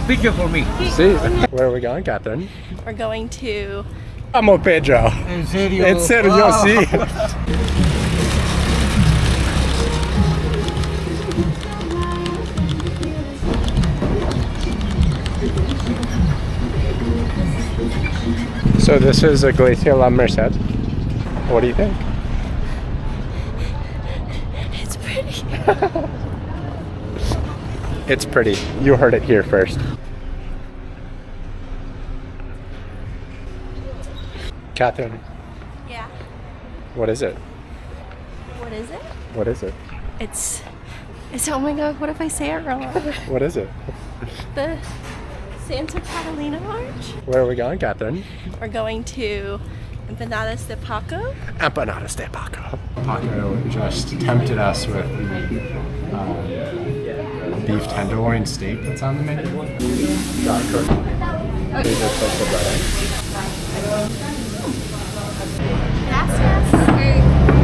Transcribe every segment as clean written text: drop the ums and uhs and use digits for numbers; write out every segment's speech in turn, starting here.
picture for me. See, where are we going, Catherine? We're going to... Amo Pedro. En serio. En serio, Wow. sí. So this is Iglesia La Merced. What do you think? It's pretty. It's pretty. You heard it here first. Catherine, Yeah. what is it? What is it? What is it? It's... Oh my god, what if I say it wrong? What is it? The Santa Catalina March? Where are we going, Catherine? We're going to Empanadas de Paco. Empanadas de Paco. Paco just tempted us with the beef tenderloin steak that's on the menu.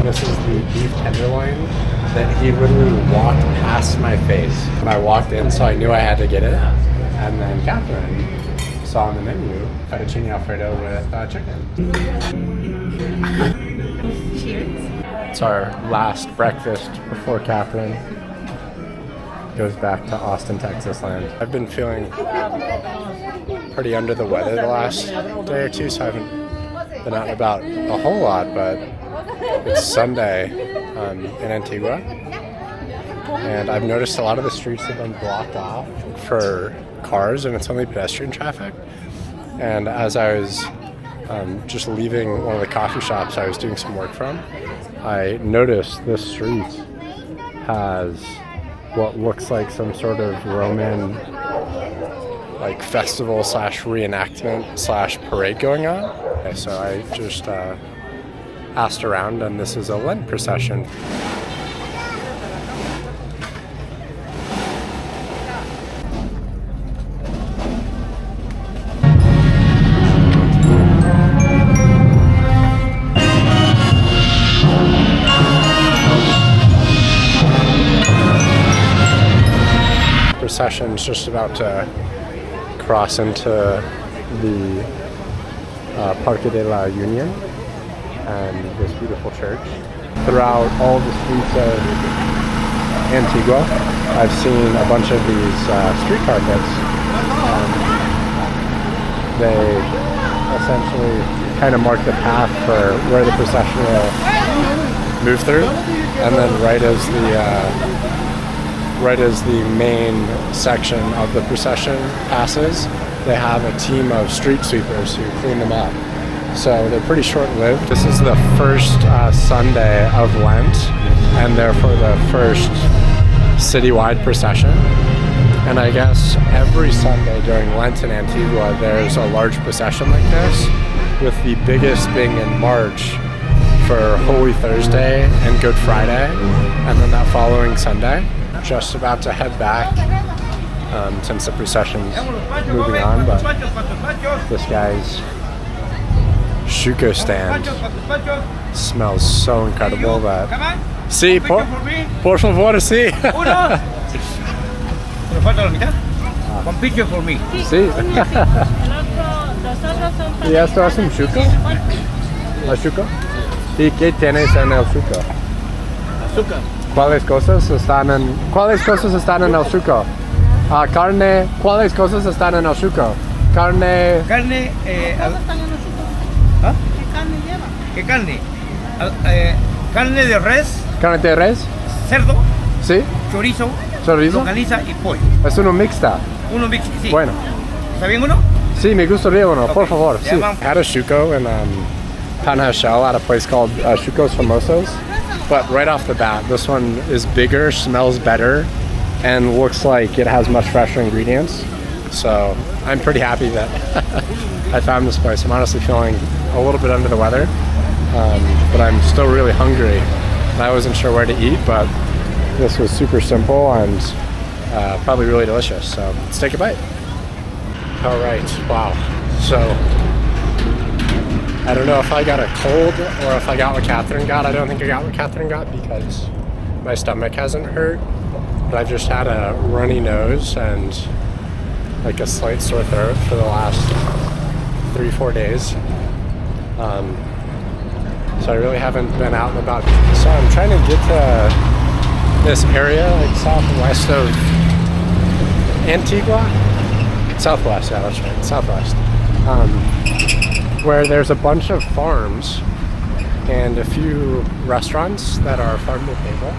This is the beef tenderloin that he literally walked past my face when I walked in, so I knew I had to get it. And then Catherine saw on the menu fettuccine alfredo with chicken. Cheers. It's our last breakfast before Catherine goes back to Austin, Texas land. I've been feeling pretty under the weather the last day or two, so I haven't been out and about a whole lot, but it's Sunday in Antigua, and I've noticed a lot of the streets have been blocked off for cars, and it's only pedestrian traffic. And as I was just leaving one of the coffee shops I was doing some work from, I noticed this street has what looks like some sort of Roman like festival slash reenactment slash parade going on. Okay, so I just asked around, and this is a Lent procession. Procession's just about to cross into the Parque de la Union and this beautiful church. Throughout all the streets of Antigua, I've seen a bunch of these street carpets. They essentially kind of mark the path for where the procession will move through, and then right as the main section of the procession passes, they have a team of street sweepers who clean them up. So they're pretty short-lived. This is the first Sunday of Lent, and therefore the first citywide procession. And I guess every Sunday during Lent in Antigua, there's a large procession like this, with the biggest being in March for Holy Thursday and Good Friday, and then that following Sunday. Just about to head back since the procession's moving on, but this guy's shuko stand smells so incredible that... Sí, por favor, sí. One picture for me. Sí. ¿Y esto es un shuko? ¿La shuko? ¿Y qué tienes en el shuko? Azúcar. ¿Cuáles cosas están en el shuko? Carne, ¿cuáles cosas están en el shuko? Carne... Carne. ¿Qué carne lleva? ¿Qué carne? Carne de res. ¿Carne de res? Cerdo. ¿Sí? Chorizo. ¿Chorizo? Longaniza y pollo. Es uno mixta. Uno mix, sí. Bueno. ¿Está bien uno? Sí, me gustaría uno, por Okay. favor. Yeah, Sí. vamos. I had a shuko in Panha Shell at a place called Shuko's Famosos. But right off the bat, this one is bigger, smells better, and looks like it has much fresher ingredients. So I'm pretty happy that I found this place. I'm honestly feeling a little bit under the weather, but I'm still really hungry. And I wasn't sure where to eat, but this was super simple and probably really delicious. So let's take a bite. All right, wow. So I don't know if I got a cold or if I got what Catherine got. I don't think I got what Catherine got because my stomach hasn't hurt, but I've just had a runny nose and like a slight sore throat for the last 3-4 days. So I really haven't been out and about. So I'm trying to get to this area, like southwest of Antigua. Southwest, yeah, that's right, southwest. Where there's a bunch of farms and a few restaurants that are farm to table.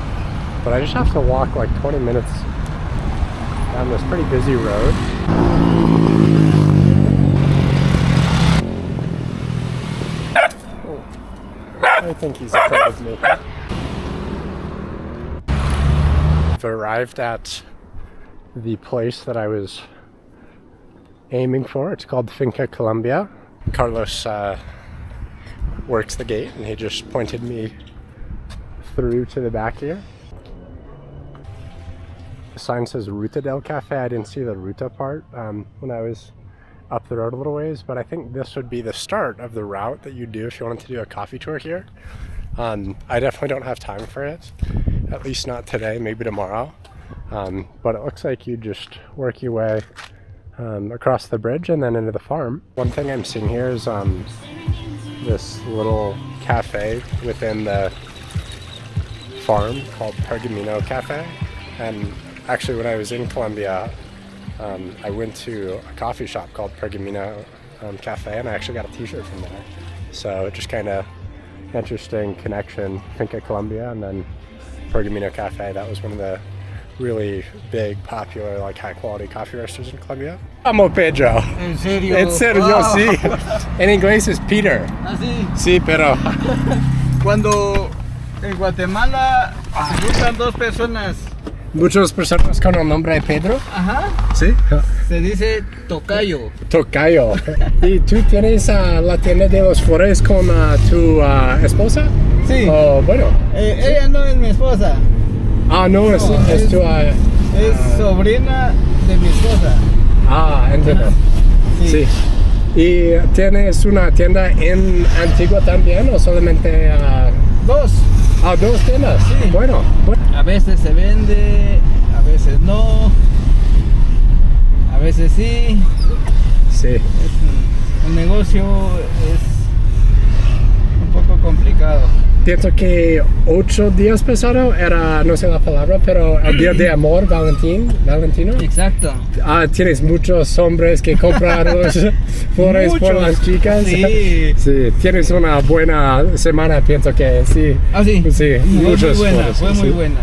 But I just have to walk like 20 minutes down this pretty busy road. I think he's afraid of me. I've arrived at the place that I was aiming for. It's called Finca Colombia. Carlos works the gate and he just pointed me through to the back here. The sign says Ruta del Cafe. I didn't see the Ruta part when I was up the road a little ways, but I think this would be the start of the route that you do if you wanted to do a coffee tour here. I definitely don't have time for it, at least not today, maybe tomorrow. But it looks like you just work your way across the bridge and then into the farm. One thing I'm seeing here is this little cafe within the farm called Pergamino Cafe. And actually when I was in Colombia, I went to a coffee shop called Pergamino Cafe, and I actually got a t-shirt from there. So just kind of interesting connection, Finca Colombia and then Pergamino Cafe. That was one of the really big, popular, like high-quality coffee roasters in Colombia. Amo Pedro. ¿En serio? En serio, Wow. sí. En inglés es Peter. ¿Ah, sí? Sí, pero... Cuando en Guatemala se juntan dos personas, Muchas personas con el nombre de Pedro. ajá, Sí. se dice tocayo. Tocayo. ¿Y tú tienes la tienda de los flores con tu esposa? Sí. Oh, bueno. Ella no es mi esposa, Ah, no, es tu... es sobrina de mi esposa. Entiendo. Sí. ¿Y tienes una tienda en Antigua también o solamente... Dos. dos tiendas? Sí. Bueno. A veces se vende, a veces no, a veces sí. Sí. El negocio es un poco complicado. Pienso que 8 días pasado era, no sé la palabra, pero el día de amor, Valentino. Exacto. Tienes muchos hombres que compran los flores por las chicas. Sí. Sí, tienes una buena semana, pienso que sí. Sí. Sí, muchos muy buena, flores, fue muy sí. buena.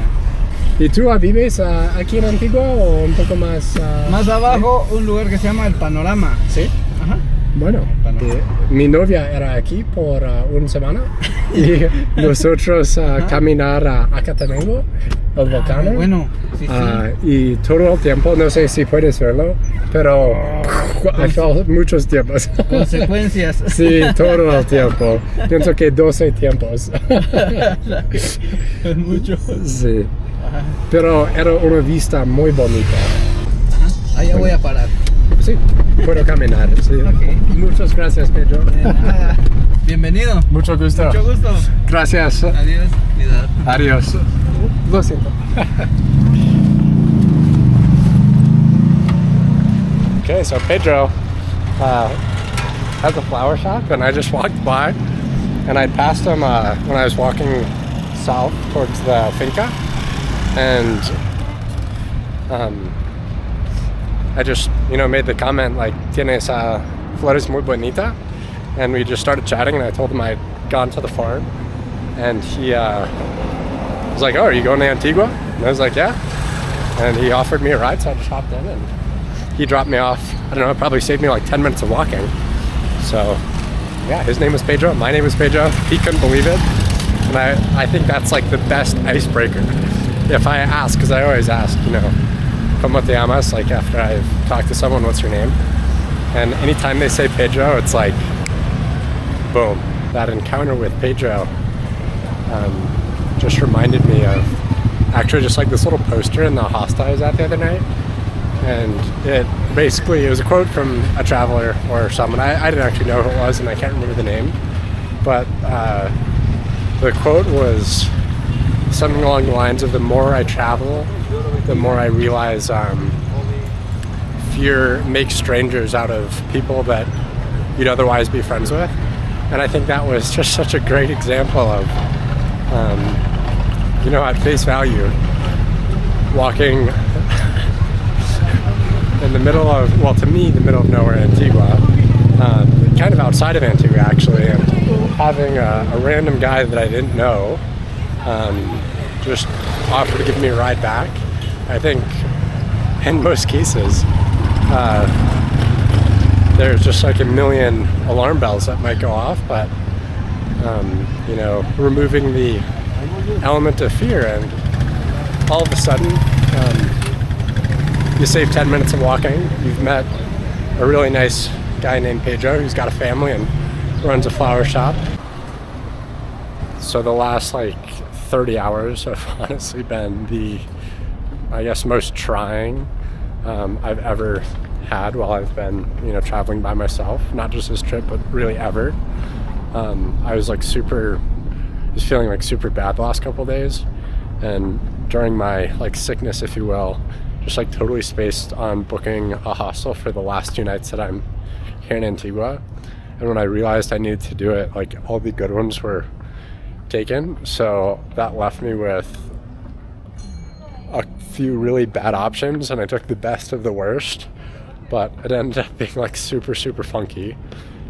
¿Y tú vives aquí en Antigua o un poco más? Más abajo, un lugar que se llama El Panorama. Sí. Ajá. Bueno, mi novia era aquí por una semana y nosotros caminar a Acatenango, el volcán. Bueno, sí, sí. Y todo el tiempo, no sé si puedes verlo, pero hay muchos tiempos. Consecuencias. Sí, todo el tiempo. Pienso que 12 tiempos. Es mucho. Sí. Pero era una vista muy bonita. Allá voy a parar. Sí, puedo caminar. Sí. Okay. Muchas gracias, Pedro. Bienvenido. Mucho gusto. Mucho gusto. Gracias. Adiós. Cuidado. Adiós. Lo siento. Okay, so Pedro has a flower shop, and I just walked by, and I passed him when I was walking south towards the finca, and I just, made the comment like, "Tienes flores muy bonita," and we just started chatting, and I told him I'd gone to the farm, and he was like, "Oh, are you going to Antigua?" And I was like, "Yeah," and he offered me a ride, so I just hopped in, and he dropped me off. I don't know, it probably saved me like 10 minutes of walking. So, yeah, his name was Pedro, my name was Pedro. He couldn't believe it, and I think that's like the best icebreaker. If I ask, because I always ask, ¿Cómo te llamas? Like after I've talked to someone, what's your name? And anytime they say Pedro, it's like, boom. That encounter with Pedro just reminded me of actually just like this little poster in the hostel I was at the other night. And it was a quote from a traveler or someone. I didn't actually know who it was, and I can't remember the name. But the quote was something along the lines of, the more I travel, the more I realize fear makes strangers out of people that you'd otherwise be friends with. And I think that was just such a great example of, at face value, walking in the middle of, well, to me, the middle of nowhere in Antigua, kind of outside of Antigua actually, and having a random guy that I didn't know just offer to give me a ride back. I think in most cases, there's just like a million alarm bells that might go off, but removing the element of fear, and all of a sudden you save 10 minutes of walking. You've met a really nice guy named Pedro who's got a family and runs a flower shop. So the last 30 hours have honestly been the, I guess, most trying I've ever had while I've been, traveling by myself. Not just this trip, but really ever. I was feeling super bad the last couple of days, and during my sickness, if you will, just totally spaced on booking a hostel for the last 2 nights that I'm here in Antigua. And when I realized I needed to do it, all the good ones were taken, so that left me with a few really bad options, and I took the best of the worst, but it ended up being super, super funky.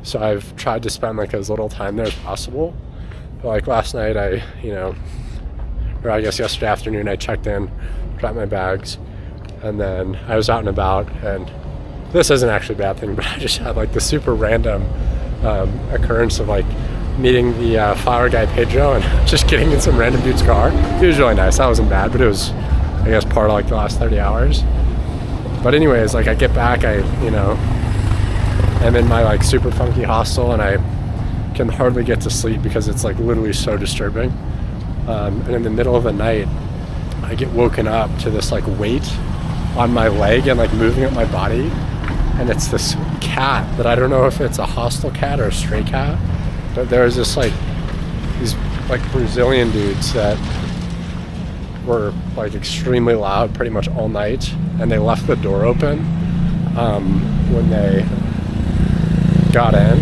So I've tried to spend as little time there as possible. But last night or I guess yesterday afternoon, I checked in, dropped my bags, and then I was out and about, and this isn't actually a bad thing, but I just had the super random occurrence of meeting the flower guy Pedro and just getting in some random dude's car. It was really nice. That wasn't bad, but it was, I guess, part of the last 30 hours. But anyways, I get back, I'm in my super funky hostel, and I can hardly get to sleep because it's literally so disturbing. And in the middle of the night, I get woken up to this weight on my leg and moving up my body, and it's this cat that I don't know if it's a hostel cat or a stray cat, but there's this these Brazilian dudes that were extremely loud pretty much all night, and they left the door open when they got in.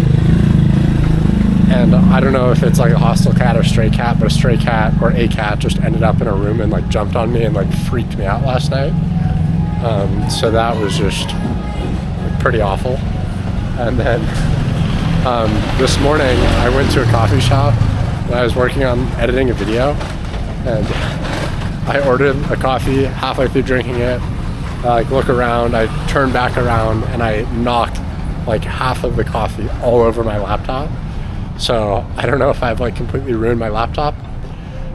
And I don't know if it's a hostile cat or stray cat, but a stray cat or a cat just ended up in a room and jumped on me and freaked me out last night. So that was just pretty awful. And then this morning I went to a coffee shop and I was working on editing a video, and I ordered a coffee. Halfway through drinking it, I look around, I turn back around, and I knocked half of the coffee all over my laptop. So I don't know if I've completely ruined my laptop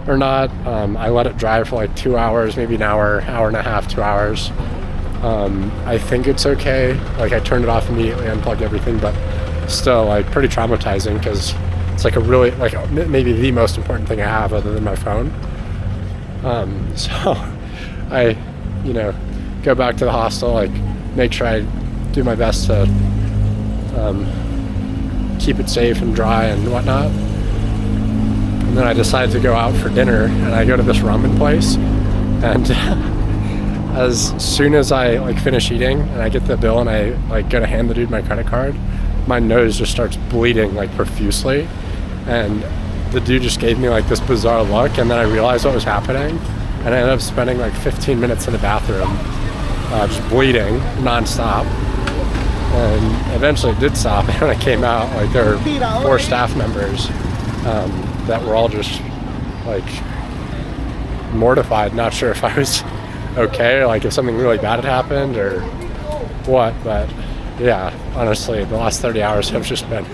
or not. I let it dry for 2 hours, maybe an hour, hour and a half, 2 hours. I think it's okay. I turned it off immediately, unplugged everything, but still pretty traumatizing because it's a really maybe the most important thing I have other than my phone. So I go back to the hostel, make sure I do my best to keep it safe and dry and whatnot. And then I decided to go out for dinner, and I go to this ramen place, and as soon as I finish eating and I get the bill and I go to hand the dude my credit card, my nose just starts bleeding profusely, and the dude just gave me this bizarre look, and then I realized what was happening, and I ended up spending 15 minutes in the bathroom just bleeding nonstop. And eventually it did stop, and when I came out, there were 4 staff members that were all just mortified, not sure if I was okay or if something really bad had happened or what. But yeah, honestly, the last 30 hours have just been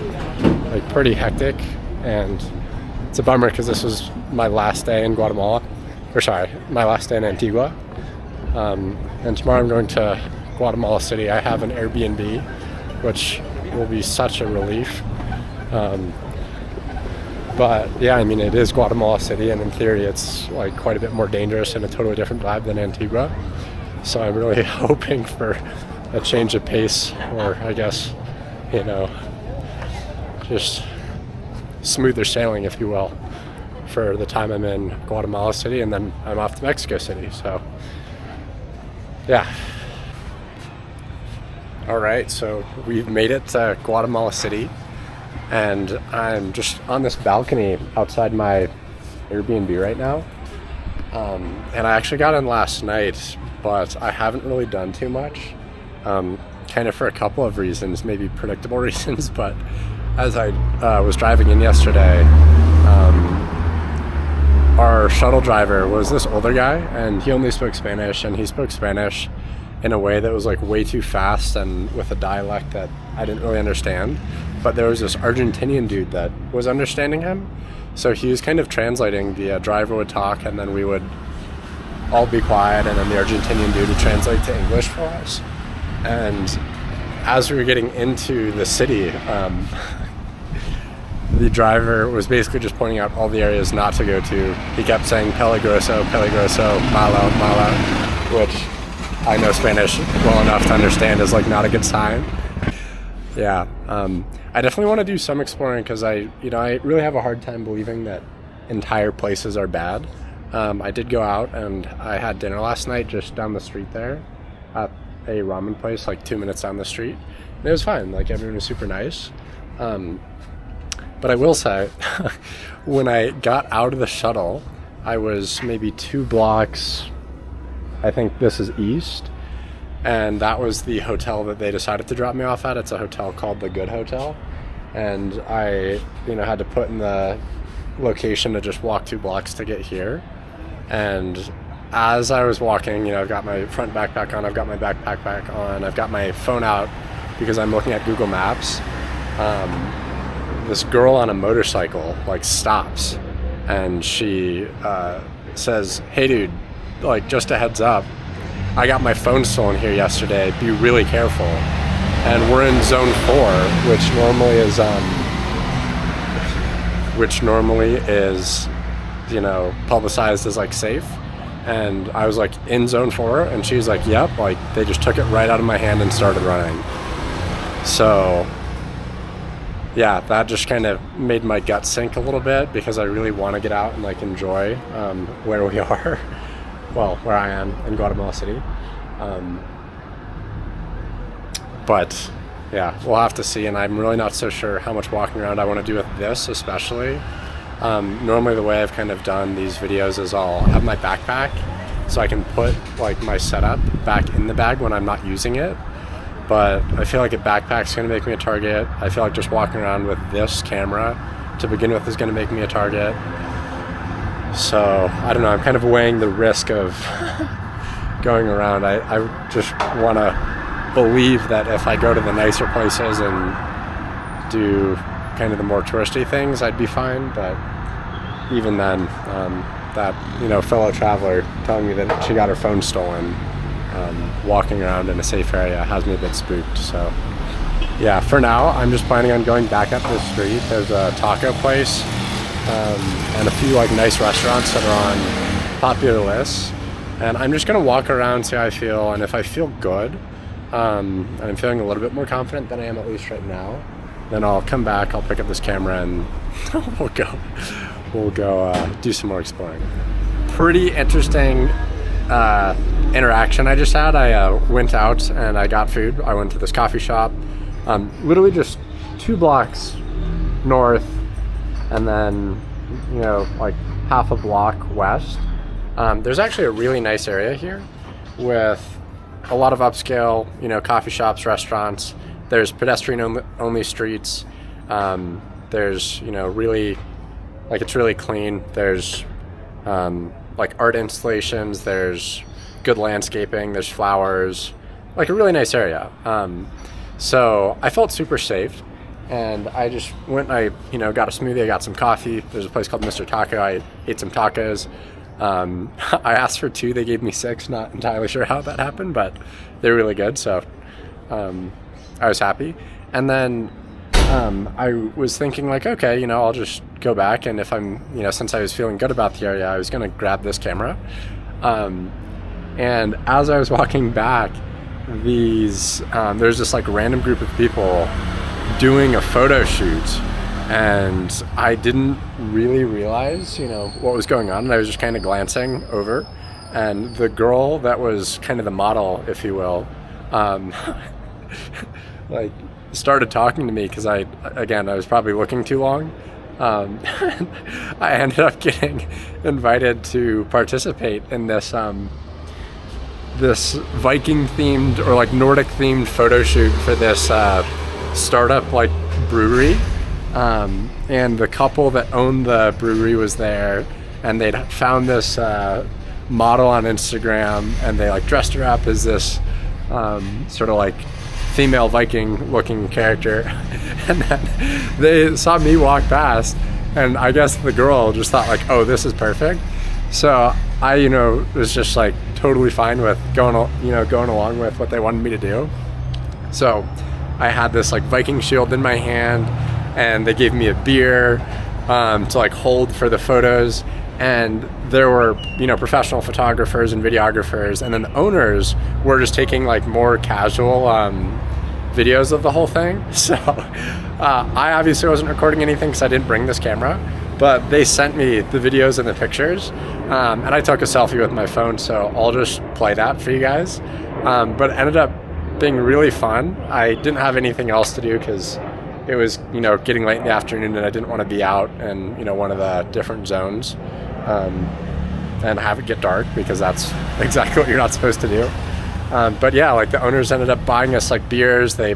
pretty hectic, and it's a bummer because this was my last day in Guatemala, my last day in Antigua. And tomorrow I'm going to Guatemala City. I have an Airbnb, which will be such a relief. But yeah, it is Guatemala City, and in theory it's quite a bit more dangerous and a totally different vibe than Antigua. So I'm really hoping for a change of pace, or I guess, just smoother sailing, if you will, for the time I'm in Guatemala City, and then I'm off to Mexico City. So yeah. All right, so we've made it to Guatemala City, and I'm just on this balcony outside my Airbnb right now. And I actually got in last night, but I haven't really done too much, kind of for a couple of reasons, maybe predictable reasons, but as I was driving in yesterday, our shuttle driver was this older guy, and he only spoke Spanish, and he spoke Spanish in a way that was like way too fast and with a dialect that I didn't really understand. But there was this Argentinian dude that was understanding him, so he was kind of translating. The driver would talk, and then we would all be quiet, and then the Argentinian dude would translate to English for us. And as we were getting into the city, the driver was basically just pointing out all the areas not to go to. He kept saying peligroso, peligroso, malo, malo, which I know Spanish well enough to understand is like not a good sign. Yeah, I definitely want to do some exploring because I really have a hard time believing that entire places are bad. I did go out and I had dinner last night just down the street there at a ramen place like 2 minutes down the street. And it was fine, like everyone was super nice. But I will say, when I got out of the shuttle, I was maybe 2 blocks, I think this is east, and that was the hotel that they decided to drop me off at. It's a hotel called the Good Hotel, and I had to put in the location to just walk 2 blocks to get here. And as I was walking, I've got my front backpack on, I've got my backpack back on, I've got my phone out because I'm looking at Google Maps. This girl on a motorcycle like stops, and she says, "Hey dude, like just a heads up, I got my phone stolen here yesterday, be really careful." And we're in zone 4, which normally is publicized as like safe. And I was like in zone 4, and she's like, "Yep," like they just took it right out of my hand and started running. So yeah, that just kind of made my gut sink a little bit because I really want to get out and like enjoy where we are. Well, where I am in Guatemala City. But yeah, we'll have to see, and I'm really not so sure how much walking around I want to do with this especially. Normally the way I've kind of done these videos is I'll have my backpack so I can put like my setup back in the bag when I'm not using it. But I feel like a backpack's going to make me a target. I feel like just walking around with this camera to begin with is going to make me a target. So, I don't know, I'm kind of weighing the risk of going around. I just want to believe that if I go to the nicer places and do kind of the more touristy things, I'd be fine. But even then, that fellow traveler telling me that she got her phone stolen, walking around in a safe area has me a bit spooked. So yeah, for now I'm just planning on going back up this street. There's a taco place and a few like nice restaurants that are on popular lists, and I'm just gonna walk around, see how I feel, and if I feel good and I'm feeling a little bit more confident than I am at least right now, then I'll come back, I'll pick up this camera, and we'll go do some more exploring. Pretty interesting interaction I just had. I went out and I got food. I went to this coffee shop, literally just 2 blocks north, and then like half a block west. There's actually a really nice area here with a lot of upscale coffee shops, restaurants. There's pedestrian only streets. There's really like it's really clean. There's like art installations, there's good landscaping, there's flowers, like a really nice area. So I felt super safe, and I just went and I got a smoothie, I got some coffee. There's a place called Mr. Taco. I ate some tacos. I asked for 2, they gave me 6. Not entirely sure how that happened, but they're really good, so I was happy. And then I was thinking like, okay, I'll just go back, and if I'm, since I was feeling good about the area, I was going to grab this camera. And as I was walking back, there's this like random group of people doing a photo shoot, and I didn't really realize, what was going on, and I was just kind of glancing over, and the girl that was kind of the model, if you will, like started talking to me because I was probably looking too long. I ended up getting invited to participate in this this Viking-themed or like Nordic-themed photo shoot for this startup like brewery. And the couple that owned the brewery was there, and they'd found this model on Instagram, and they like dressed her up as this sort of like female Viking looking character. And then they saw me walk past, and I guess the girl just thought like, oh, this is perfect. So I, was just like totally fine with going along with what they wanted me to do. So I had this like Viking shield in my hand, and they gave me a beer to like hold for the photos. And there were, professional photographers and videographers, and then the owners were just taking like more casual videos of the whole thing. So I obviously wasn't recording anything because I didn't bring this camera, but they sent me the videos and the pictures, and I took a selfie with my phone, so I'll just play that for you guys. But it ended up being really fun. I didn't have anything else to do because it was, getting late in the afternoon, and I didn't want to be out in, one of the different zones and have it get dark, because that's exactly what you're not supposed to do. But yeah, like the owners ended up buying us like beers. They,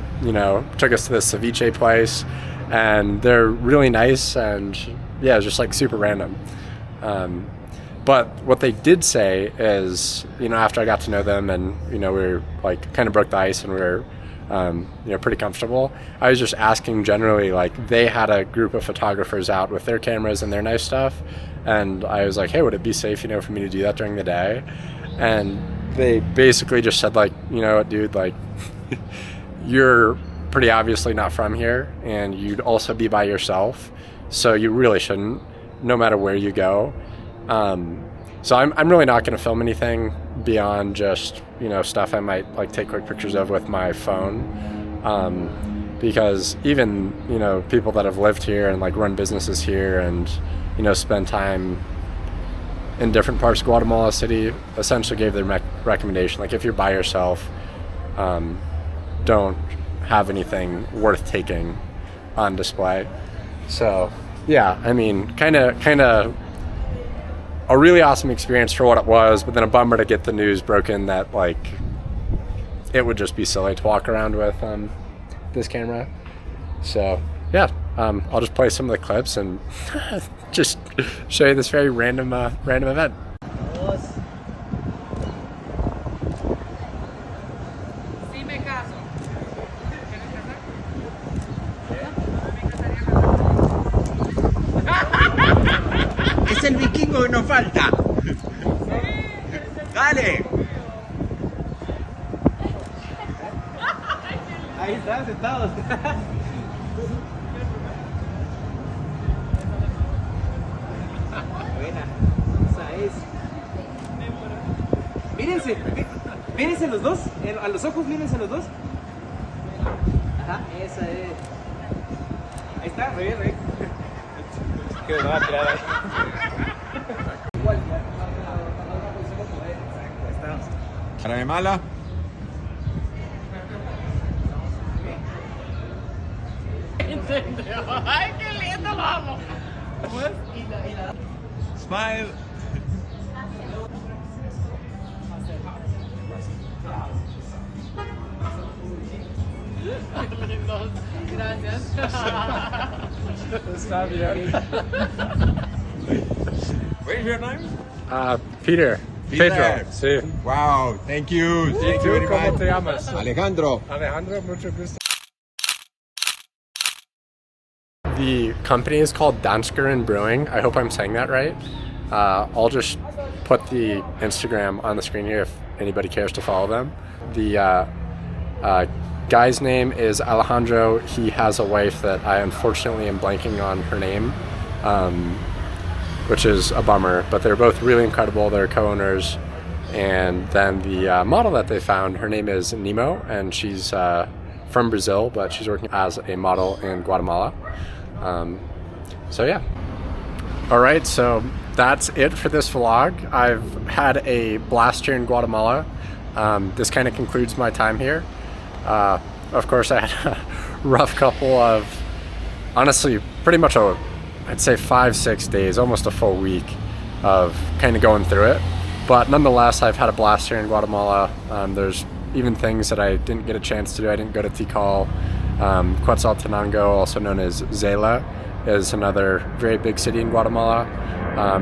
took us to this ceviche place, and they're really nice, and yeah, just like super random. But what they did say is, after I got to know them, and, we were like kind of broke the ice, and we were pretty comfortable. I was just asking generally, like they had a group of photographers out with their cameras and their nice stuff, and I was like, hey, would it be safe, for me to do that during the day? And they basically just said like, dude, like you're pretty obviously not from here, and you'd also be by yourself, so you really shouldn't, no matter where you go. So I'm really not going to film anything beyond just, stuff I might like take quick pictures of with my phone. Because even, people that have lived here and like run businesses here and, spend time in different parts of Guatemala City essentially gave their recommendation. Like if you're by yourself, don't have anything worth taking on display. So yeah, I mean, kind of a really awesome experience for what it was, but then a bummer to get the news broken that like it would just be silly to walk around with this camera. So yeah, I'll just play some of the clips and just show you this very random event. Es el vikingo que nos falta. Dale. Ahí están sentados. Buena, esa es. Mírense los dos, a los ojos, mírense los dos. Ajá, esa es. Ahí está, muy bien, Que me va a tirar ahí. Cara de mala. Ay, qué lindo, vamos. Smile. Gracias. Está bien. What is your name? Peter. Pedro. Sí. Wow, thank you. Thank you very ¿Cómo much. te llamas? Alejandro. Alejandro, mucho gusto. The company is called Dansker and Brewing. I hope I'm saying that right. I'll just put the Instagram on the screen here if anybody cares to follow them. The guy's name is Alejandro. He has a wife that I unfortunately am blanking on her name, which is a bummer, but they're both really incredible. They're co-owners. And then the model that they found, her name is Nemo, and she's from Brazil, but she's working as a model in Guatemala. So yeah. All right, so that's it for this vlog. I've had a blast here in Guatemala. This kind of concludes my time here. of course, I had a rough couple of, honestly, pretty much I'd say 5-6 days, almost a full week of kind of going through it. But nonetheless, I've had a blast here in Guatemala. There's even things that I didn't get a chance to do. I didn't go to Tikal. Quetzaltenango, also known as Zela, is another very big city in Guatemala.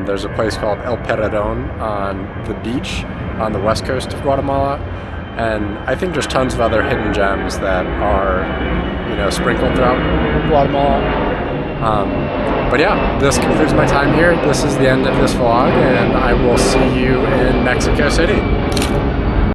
There's a place called El Peradon on the beach on the west coast of Guatemala. And I think there's tons of other hidden gems that are, sprinkled throughout Guatemala. But yeah, this concludes my time here. This is the end of this vlog, and I will see you in Mexico City.